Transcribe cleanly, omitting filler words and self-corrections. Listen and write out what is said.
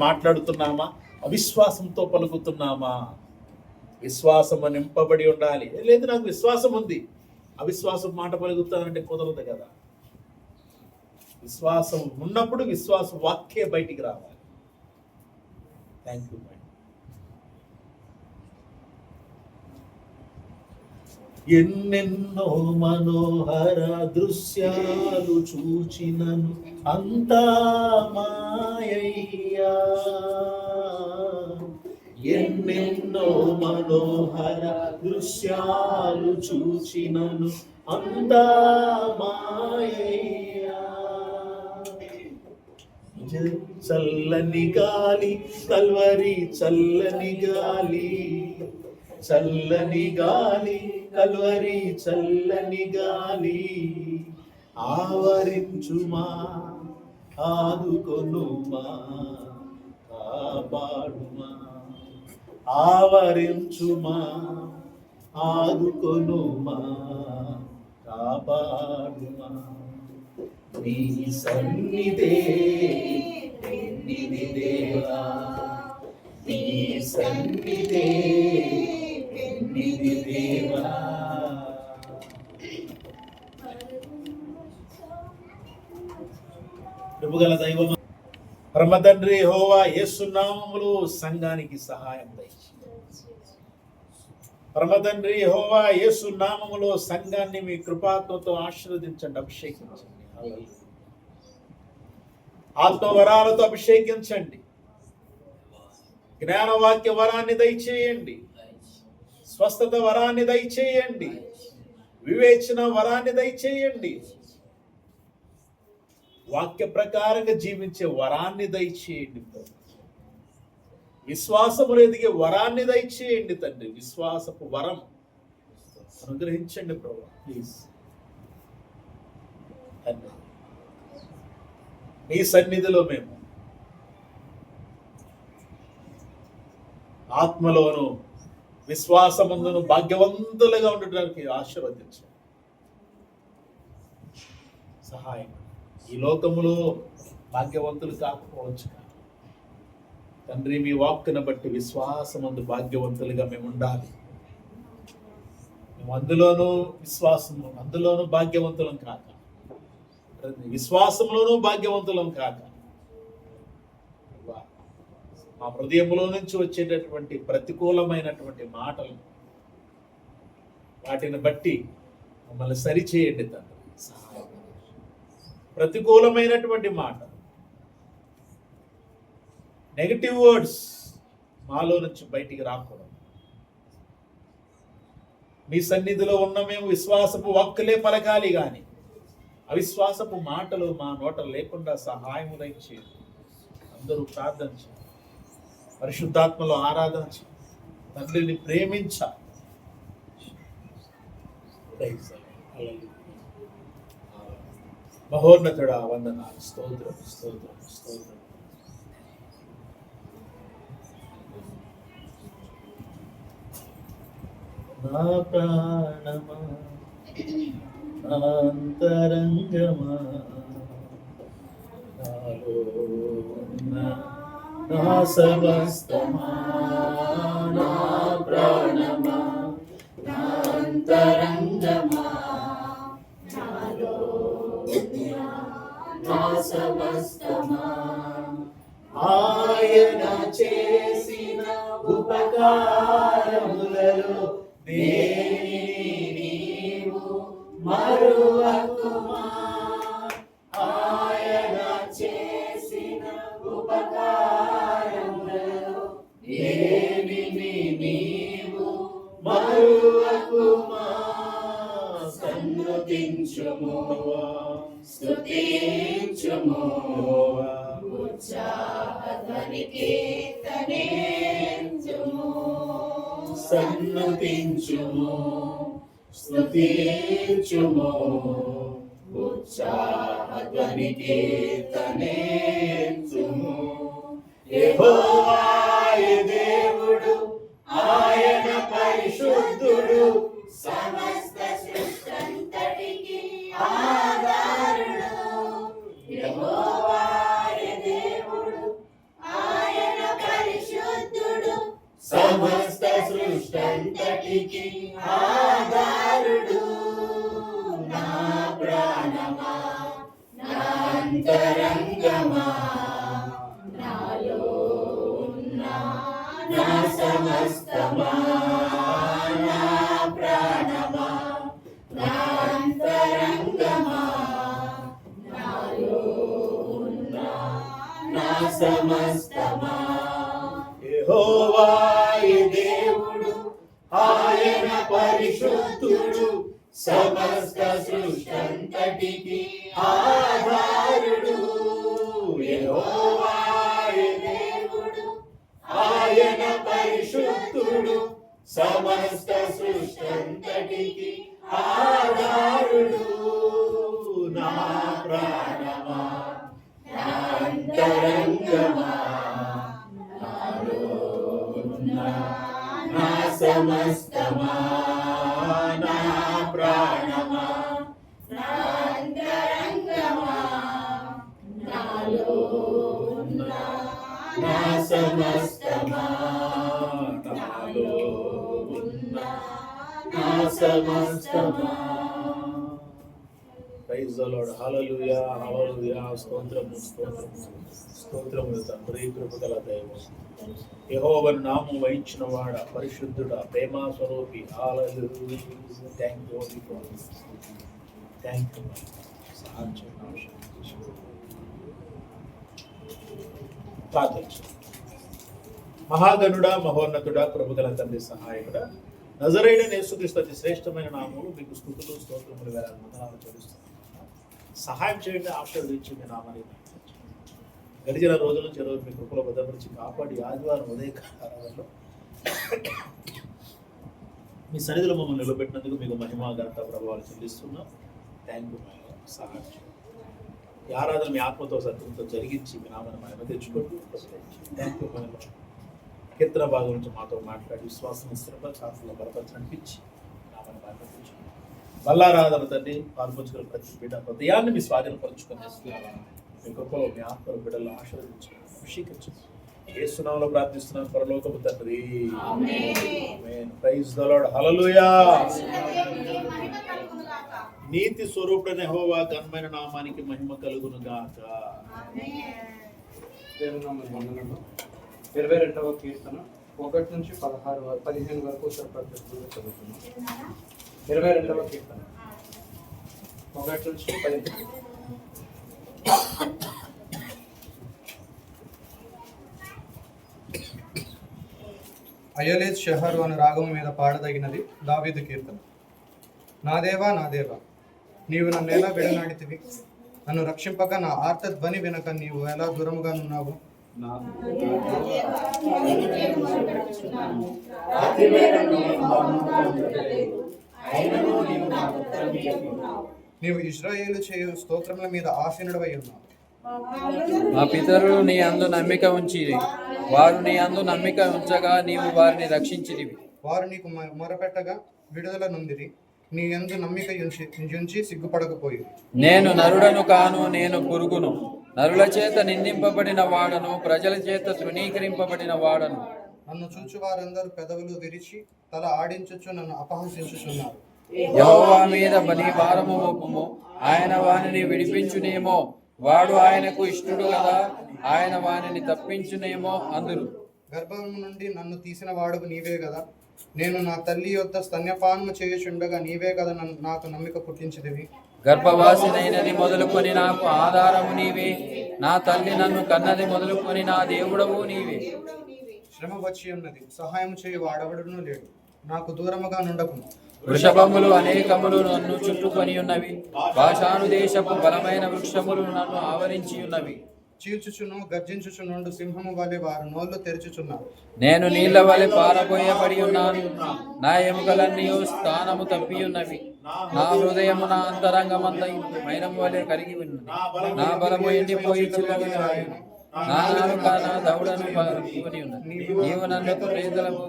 మాట్లాడుతున్నామా, అవిశ్వాసంతో పలుకుతున్నామా? విశ్వాసము నింపబడి ఉండాలి. లేదు నాకు విశ్వాసం ఉంది, అవిశ్వాసం మాట పలుకుతానంటే కుదరదు కదా. విశ్వాసం ఉన్నప్పుడు విశ్వాస వాక్యే బయటికి రావాలి. Thank you. ఎన్నెన్నో మనోహర దృశ్యాలు చూచినను అంతా మాయయ్యా. ఎన్నెన్నో మనోహర దృశ్యాలు చూచినను అంతా మాయయ్యా. చల్లని గాలి కల్వరి, చల్లని గాలి, చల్లని గాలి కల్వరి, చల్లని గాలి ఆవరించుమా, ఆదుకొనుమా, కాపాడుమా. ఆవరించుమా, ఆదుకొనుమా, కాపాడుమా. నీ సన్నిధే పెన్నిధి దేవా, నీ సన్నిధే పెన్నిధి దేవా. కృపగల దైవమా, పరమతండ్రి యెహోవా యేసు నామములో సంఘానికి సహాయం దయచేయండి. పరమతండ్రి యెహోవా యేసు నామములో సంఘాన్ని మీ కృపాత్మతో ఆశీర్వదించండి, అభిషేకించండి. ఆత్మవరాలతో అభిషేకించండి. జ్ఞానవాక్య వరాన్ని దయచేయండి, స్వస్థత వరాన్ని దయచేయండి, వివేచన వరాన్ని దయచేయండి, వాక్య ప్రకారంగా జీవించే వరాన్ని దయచేయండి. విశ్వాసములు ఎదిగే వరాన్ని దయచేయండి తండ్రి. విశ్వాసపు వరం అనుగ్రహించండి ప్రభు, ప్లీజ్. మీ సన్నిధిలో మేము ఆత్మలోను విశ్వాసమందును భాగ్యవంతులుగా ఉండడానికి ఆశీర్వదించండి, సహాయం. ఈ లోకములో భాగ్యవంతులు కాకపోవచ్చు తండ్రి, మీ వాక్కును బట్టి విశ్వాసమందు భాగ్యవంతులుగా మేము ఉండాలి. మేము అందులోనూ విశ్వాసము, అందులోనూ భాగ్యవంతులం కాక, విశ్వాసంలోనూ భాగ్యవంతులం కాక, మా హృదయంలో నుంచి వచ్చేటటువంటి ప్రతికూలమైనటువంటి మాటలు, వాటిని బట్టి మమ్మల్ని సరిచేయండి తండ్రి. ప్రతికూలమైనటువంటి మాట, నెగటివ్ వర్డ్స్ మాలో నుంచి బయటికి రాకూడదు. మీ సన్నిధిలో ఉన్న మేము విశ్వాసపు వాక్కులే పలకాలి కానీ అవిశ్వాసపు మాటలు మా నోట లేకుండా సహాయము దయచేయండి. అందరూ ప్రార్థన చేయండి, పరిశుద్ధాత్మలో ఆరాధన చేయండి, తండ్రిని ప్రేమించాలి. మహోన్నతుడా వందనాలు, స్తోత్రం, స్తోత్రం, స్తోత్రం. నా ప్రాణమా, అంతరంగమా, నాలో ఉన్న నా సమస్తమా, నా ప్రాణమా, నా అంతరంగమా, నాలో ఉన్న నా సమస్తమా, ఆయన చేసిన ఉపకారములలో దేనిని నీవు మరువకుమా. ఆయన చేసిన ఉపకారములలో దేనిని నీవు మరువకుమా. సన్నుతించుము, స్తుతించుము, ఉత్సాహధ్వనికి తనేంచుము. సన్నుతించుము, స్తుతించుము, ఉత్సాహధ్వనికి తనేంచుము. యెహోవా దేవుడు, ఆయన పరిశుద్ధుడు, సమస్త సృష్టింతటికి ఆధారుడు. యెహోవా దేవుడు, అంతటికి ఆధారుడు నా ప్రాణమా నా అంతరంగమా నాలో ఉన్న నా సమస్తమా నా ప్రాణమా నా అంతరంగమా నాలో ఉన్న నా సమస్తమా యెహోవా దేవుడు ఆయన పరిశుద్ధుడు సమస్త సృష్టంతటికి ఆధారుడు యెహోవా దేవుడు ఆయన పరిశుద్ధుడు సమస్త సృష్టంతటికి ఆధారుడు నా ప్రాణమా నా అంతరంగమా నాలో ఉన్న నా సమస్తమా నా ప్రాణమా నా అంతరంగమా నాలో ఉన్న నా సమస్తమా నాలో ఉన్న నా సమస్తమా. Praise the lord. హల్లెలూయా హల్లెలూయా. స్తోత్రము స్తోత్రము స్తోత్రము తండ్రి. కృపగల దైవం యెహోవా నామము వహించిన వాడ పరిశుద్ధుడా ప్రేమ స్వరూపి. హల్లెలూయా. Thank you thank you. సహాయం చేయండి. ప్రార్థించు. మహాగణుడా మహోన్నతుడా కృపగల తండ్రి సహాయకుడా నజరేయుడైన యేసుక్రీస్తు అతి శ్రేష్టమైన నామములు మీకు స్తుతులు స్తోత్రములు వేలాది వందనాలు చెల్లిస్తున్నాను. సహాయం చేయండి, ఆశీర్వదించండి నామని. గడిచిన రోజుల నుంచి రోజు మీ కృపలో భద్రపరిచి కాపాడి ఆదివారం ఉదయకాలంలో మీ సన్నిధిలో మమ్మల్ని నిలబెట్టినందుకు మీకు మహిమ ఘనత ప్రభావాలు చెల్లిస్తున్నాం. Thank you. సహాయం చేయండి. ఈ ఆరాధన మీ ఆత్మతో సత్యంతో జరిగించి మీ నామని మహిమ తెచ్చుకోండి. Thank you. కీర్తన భాగం నుంచి మాతో మాట్లాడి విశ్వాసం స్థిరపరచాత్మలో బలపరిచి అనిపించి నామని మహిమ తెచ్చుకోండి. బల్లారాధన తండ్రి పాల్పంచుకున్న ప్రతి బిడ్డ హృదయాన్ని మీ స్వాధీనపరుచుకొని మీ కృపలో మీ ఆత్మల బిడ్డలు ఆశీర్వదించండి, అభిషేకించండి. యేసునామములో ప్రార్థిస్తున్నాను పరలోకపు తండ్రి. ఆమేన్. Praise the lord. హల్లెలూయా. నీతి స్వరూపుడైన యెహోవా ఘనమైన నామానికి మహిమ కలుగును గాక. దేవుని వందనములు. 22వ కీర్తన 1 నుంచి 15 వరకు పద్ధతుల్లో చదువుతున్నాం. 22వ కీర్తన 1 నుంచి 15. అయలేజ్ షహరు అను రాగము మీద పాడదగినది దావీదు కీర్తన. నా దేవా నీవు నన్ను ఎలా విడనాడితివి? నన్ను రక్షింపక నా ఆర్త ధ్వని వినక నీవు ఎలా దూరముగా నున్నావు? నీవు ఇశ్రాయేలు చేయు స్తోత్రముల మీద ఆసీనుడవై ఉన్నావు. మా పితరులు నీ అందు నమ్మిక ఉంచిరి, వారు నీ అందు నమ్మిక ఉంచగా నీవు వారిని రక్షించితివి. వారు నీకు మొరపెట్టగా విడుదల నొందిరి, నీ యందు నమ్మిక ఉంచి సిగ్గుపడకపోయి. నేను నరుడను కాను, నేను పురుగును, నరుల చేత నిందింపబడిన వాడను, ప్రజల చేత తృణీకరింపబడిన వాడను. నన్ను చూచు వారందరూ పెదవులు విరిచి తల ఆడించుచు నన్ను అపహసించుచున్నారు. యెహోవా మీద నీ భారము మోపుము, ఆయన వానిని విడిపించునేమో. వాడు ఆయనకు ఇష్టడు కదా, ఆయన వానిని తప్పించునేమో అందురు. గర్భం నుండి నన్ను తీసిన వాడు నీవే కదా. నేను నా తల్లి యొద్ద స్తన్యపానము చేయుచుండగా నీవే కదా నాకు నమ్మిక పుట్టించిదివి. గర్భవాసినైనది మొదలుకొని నాకు ఆధారము నీవే, నా తల్లి నన్ను కన్నది మొదలుకొని నా దేవుడవు నీవే. శ్రమ వచ్చి ఉన్నది, సహాయం చేయి వాడవడును లేడు. నాకు దూరముగా నుండకును. వృషభములు అనేకములు నన్ను చుట్టుకొని ఉన్నవి, బాషాను దేశపు బలమైన వృక్షములు నన్ను ఆవరించి ఉన్నవి. చీల్చుచును గర్జించుచునుండు సింహము వలె వారు నోళ్లు తెరుచుచున్నారు. నేను నీళ్ల వలె పారబోయబడి ఉన్నాను, నా ఎముకలన్నీ స్థానము తప్పి ఉన్నవి. నా హృదయము నా అంతరంగమంత మైనము వలె కరిగి ఉన్నది. నా బలము ఎండిపోయి చిల్లగిపోయాను, నా నాలుక నా దవడను పట్టుకొని ఉన్నది. నీవు నన్ను ప్రేతలకు